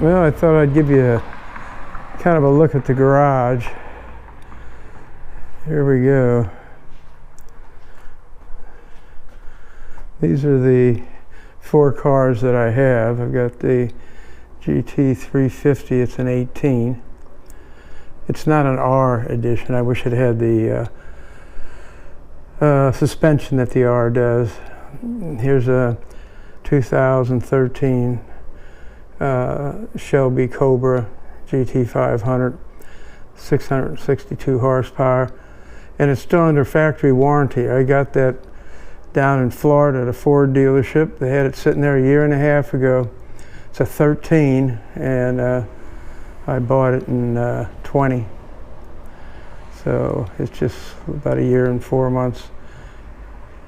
Well, I thought I'd give you a kind of a look at the garage. Here we go. These are the 4 cars that I have. I've got the GT350, it's an 18. It's not an R edition. I wish it had the suspension that the R does. Here's a 2013 Shelby Cobra GT500, 662 horsepower, and it's still under factory warranty. I got that down in Florida at a Ford dealership. They had it sitting there a year and a half ago. It's a 13, and I bought it in 20. So it's just about a year and 4 months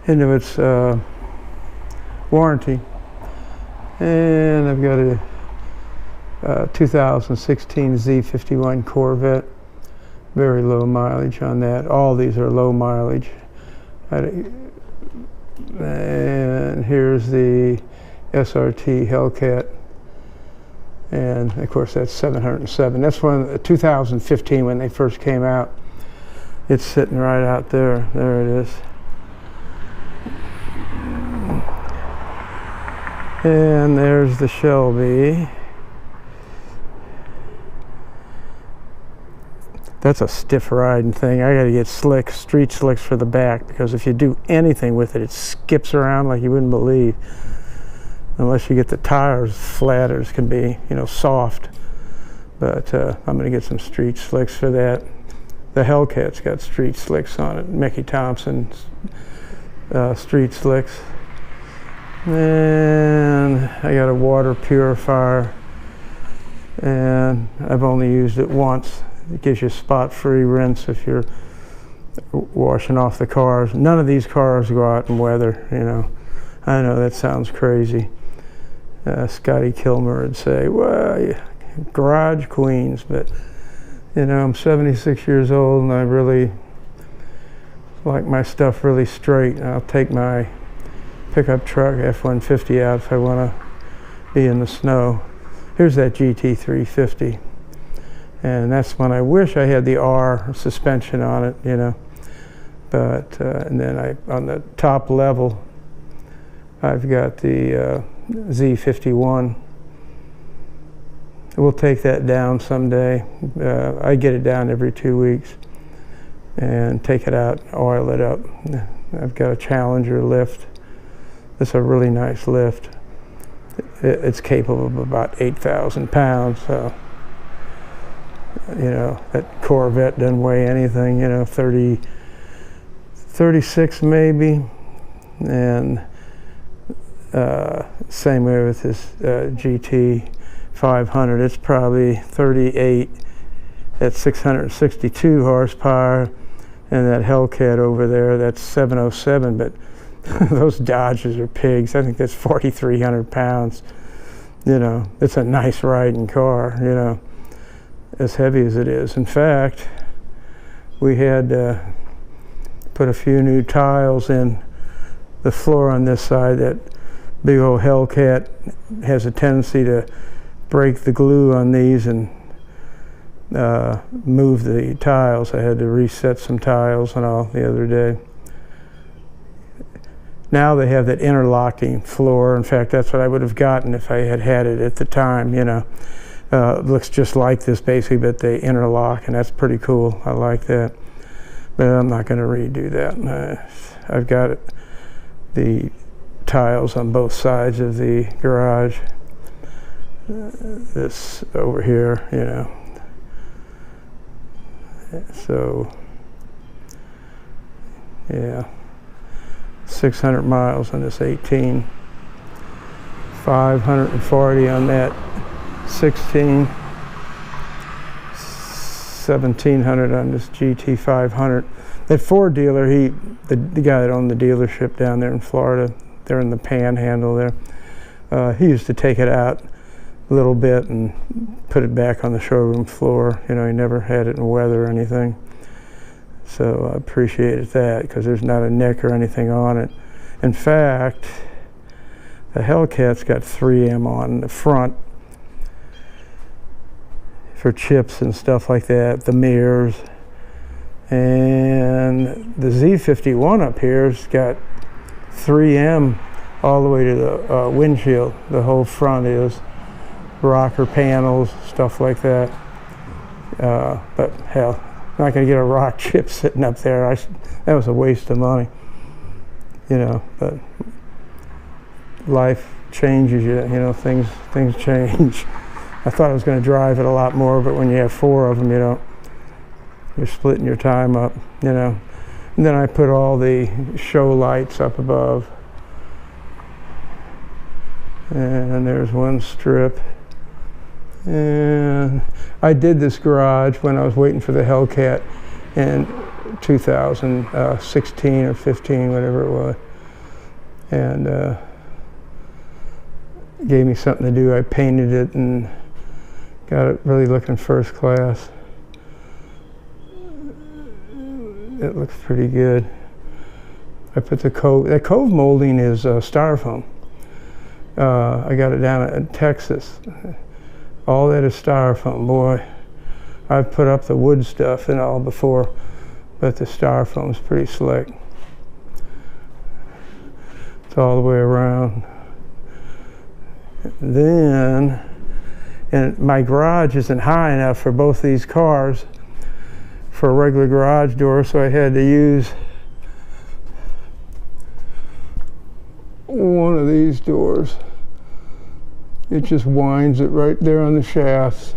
into its warranty. And I've got a 2016 Z51 Corvette. Very low mileage on that. All these are low mileage. And here's the SRT Hellcat. And of course that's 707. That's one 2015 when they first came out. It's sitting right out there. There it is. And there's the Shelby. That's a stiff riding thing. I gotta get slicks, street slicks for the back, because if you do anything with it, it skips around like you wouldn't believe. Unless you get the tires flat, or it can be, you know, soft. But I'm gonna get some street slicks for that. The Hellcat's got street slicks on it. Mickey Thompson's street slicks. And I got a water purifier, and I've only used it once. It gives you spot-free rinse if you're washing off the cars. None of these cars go out in weather, you know. I know that sounds crazy. Scotty Kilmer would say, well, garage queens, but you know, I'm 76 years old and I really like my stuff really straight. I'll take my pickup truck F-150 out if I want to be in the snow. Here's that GT350, and that's when I wish I had the R suspension on it, you know. But and then on the top level, I've got the Z51. We'll take that down someday. I get it down every 2 weeks and take it out, oil it up. I've got a Challenger lift. It's a really nice lift. It's capable of about 8,000 pounds. So, you know, that Corvette doesn't weigh anything, you know, 36 maybe. And same way with this GT 500. It's probably 38 at 662 horsepower, and that Hellcat over there, that's 707. But those Dodges are pigs. I think that's 4,300 pounds. You know, it's a nice riding car, you know, as heavy as it is. In fact, we had put a few new tiles in the floor on this side. That big old Hellcat has a tendency to break the glue on these and move the tiles. I had to reset some tiles and all the other day. Now they have that interlocking floor. In fact, that's what I would have gotten if I had had it at the time, you know. It looks just like this basically, but they interlock, and that's pretty cool. I like that. But I'm not going to redo that. I've got the tiles on both sides of the garage. This over here, you know. So, yeah. 600 miles on this 18, 540 on that 16, 1,700 on this GT500. That Ford dealer, the guy that owned the dealership down there in Florida, they're in the Panhandle there, he used to take it out a little bit and put it back on the showroom floor. You know, he never had it in weather or anything. So I appreciated that, because there's not a nick or anything on it. In fact, the Hellcat's got 3M on the front, for chips and stuff like that, the mirrors. And the Z51 up here's got 3M all the way to the windshield. The whole front is rocker panels, stuff like that. But hell, I'm not going to get a rock chip sitting up there. That was a waste of money, you know. But life changes you, you know. Things change. I thought I was going to drive it a lot more, but when you have 4 of them, you don't. You're splitting your time up, you know. And then I put all the show lights up above. And there's one strip. And I did this garage when I was waiting for the Hellcat in 2016 or 15, whatever it was. And gave me something to do. I painted it and got it really looking first class. It looks pretty good. I put the cove. That cove molding is styrofoam. I got it down in Texas. All that is styrofoam, boy. I've put up the wood stuff and all before, but the styrofoam's pretty slick. It's all the way around. Then, and my garage isn't high enough for both these cars for a regular garage door, so I had to use one of these doors. It just winds it right there on the shafts,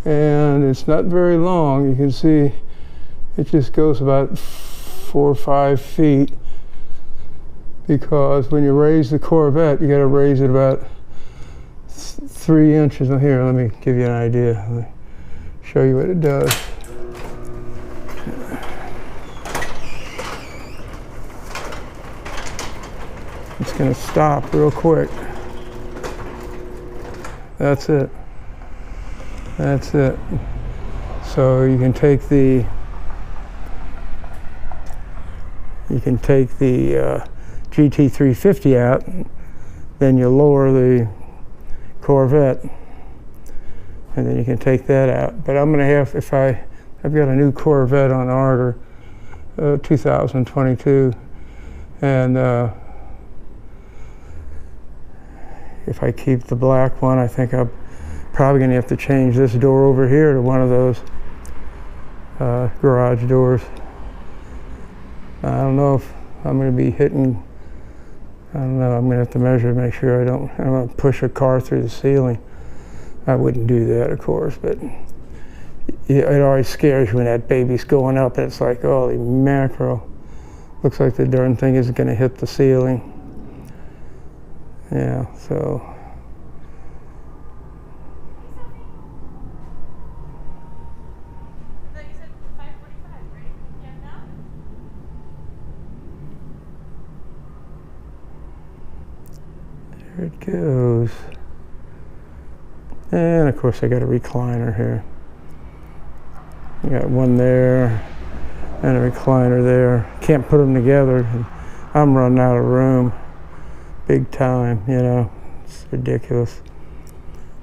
and it's not very long. You can see it just goes about 4 or 5 feet, because when you raise the Corvette, you got to raise it about 3 inches. Here, let me give you an idea. Let me show you what it does. It's going to stop real quick. That's it. That's it. So you can take the GT350 out, then you lower the Corvette, and then you can take that out. But I'm going to have, I've got a new Corvette on order, 2022, and if I keep the black one, I think I'm probably going to have to change this door over here to one of those garage doors. I don't know if I'm going to be hitting, I don't know, I'm going to have to measure to make sure I don't push a car through the ceiling. I wouldn't do that, of course, but it always scares you when that baby's going up and it's like, holy mackerel. Looks like the darn thing is going to hit the ceiling. Yeah, so. You said 5:45, right? Yeah, now? There it goes. And of course I got a recliner here. I got one there and a recliner there. Can't put them together. I'm running out of room. Big time, you know, it's ridiculous.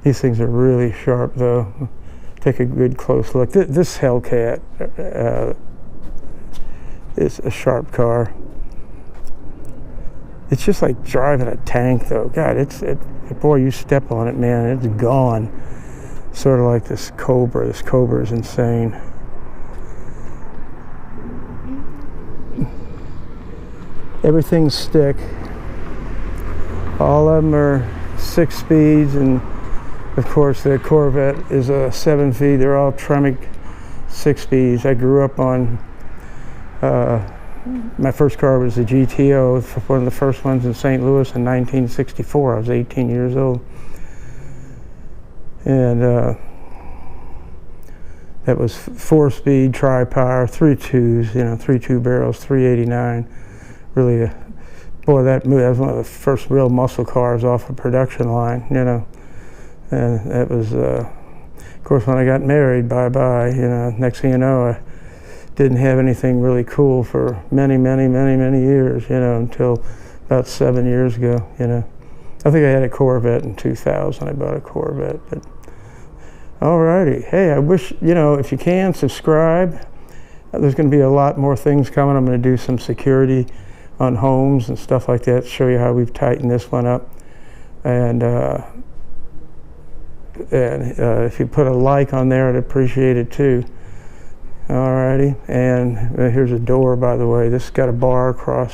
These things are really sharp though. Take a good close look. This Hellcat is a sharp car. It's just like driving a tank though. God, boy, you step on it, man, it's gone. Sort of like this Cobra. This Cobra is insane. Everything's stick. All of them are 6 speeds, and of course the Corvette is a 7 speed. They're all Tremec 6 speeds. I grew up on, my first car was a GTO, one of the first ones in St. Louis in 1964. I was 18 years old. And that was 4-speed, tri-power, 3.2s, you know, 3.2 barrels, 389. Really boy, that was one of the first real muscle cars off a production line, you know. And that was, of course, when I got married, bye-bye, you know. Next thing you know, I didn't have anything really cool for many years, you know, until about 7 years ago, you know. I think I had a Corvette in 2000. I bought a Corvette, but Alrighty. Hey, I wish, you know, if you can, subscribe. There's going to be a lot more things coming. I'm going to do some security on homes and stuff like that, show you how we've tightened this one up. And if you put a like on there, I'd appreciate it too. Alrighty. And here's a door, by the way. This has got a bar across